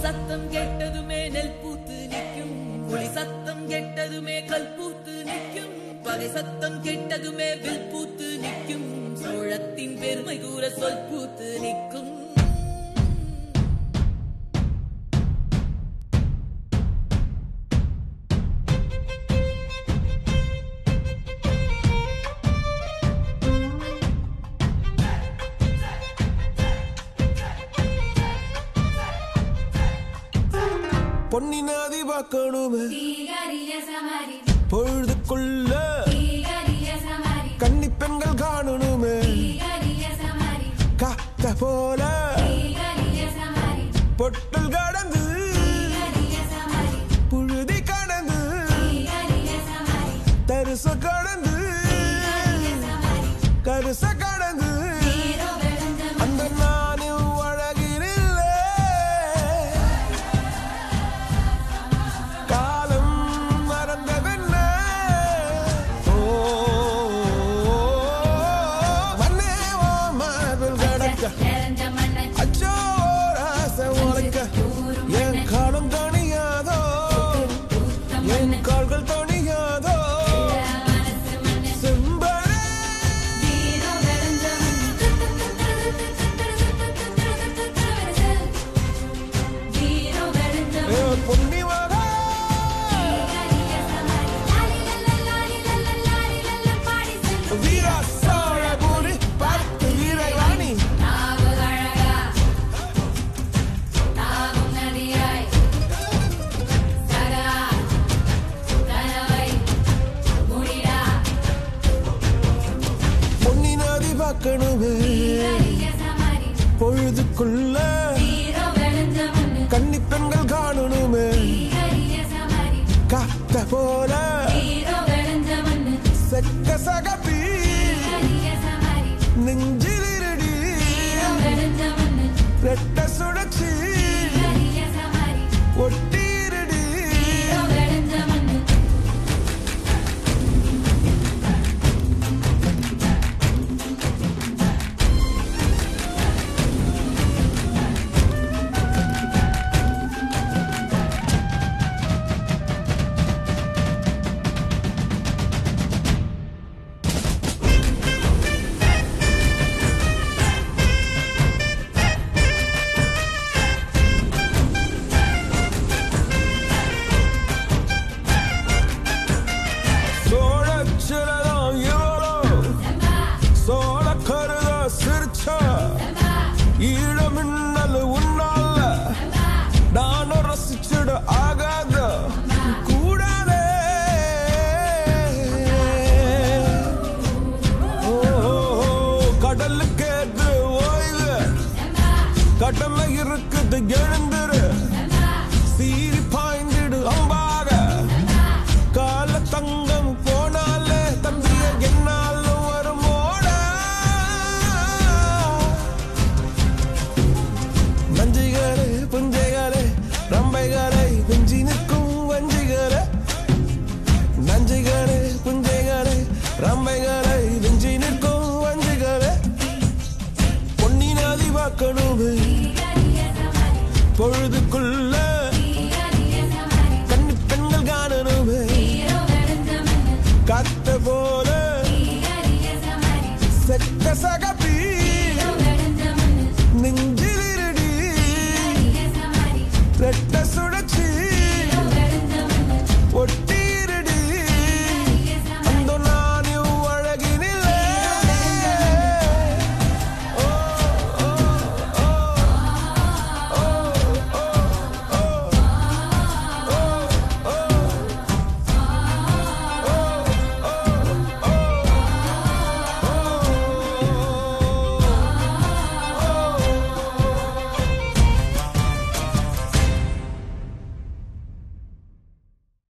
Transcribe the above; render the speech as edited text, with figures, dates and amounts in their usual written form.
சத்தம் கெட்டதுமே நெல் பூத்து நிற்கும், புலி சத்தம் கெட்டதுமே கல் பூத்து நிற்கும், பகை சத்தம் கெட்டதுமே வில் பூத்து நிற்கும், சோழத்தின் பெருமை கூற சொல் பூத்து நிற்கும். பொன்னி நதி பார்க்கணுமே பொழுதுக்குள்ள, கன்னி பெண்கள் காணணுமே காத்த போல, பொட்டல் கடந்து புழுதி கடந்து தரிச கடந்து கருச கடந்து அந்த நானும் அழகினில்லை காலம் மறந்தவென்ன மண்ணே ஓ மார்பில் கடக்க அச்சோ ராச உனக்க என் காலம் தணியாதோ என் கால்கள் தணியாதோ பொழுதுக்குள்ள கன்னி பெண்கள் காணணுமே காத்த போல, செக்க சகப்பி நெஞ்சிலிருடி ரெட்ட சுழற்சி ஒட்டிருடி ஈழமின்னல் உன்னால நானும் ரசிச்சிட ஆகாத கூடாதே கடலுக்கு ஓய்வு கடமை இருக்குது எழுந்துரு சீரி பாய்ந்திடு அம்பாக கால தங்கம் போனாலே தம்பிய என்னாலும் வருமோட நஞ்சிகளே புஞ்சைகளே ரம்பைகளை வெஞ்சி நிற்கும் வஞ்சிகளே நஞ்சிகளே புஞ்சைகளே ரம்பைகளை வெஞ்சி நிற்கும் வஞ்சிகளே பொன்னி நதி பார்க்கணுமே பொழுதுக்குள்ள கன்னி பெண்கள் காணணுமே காத்த போல செக்க சக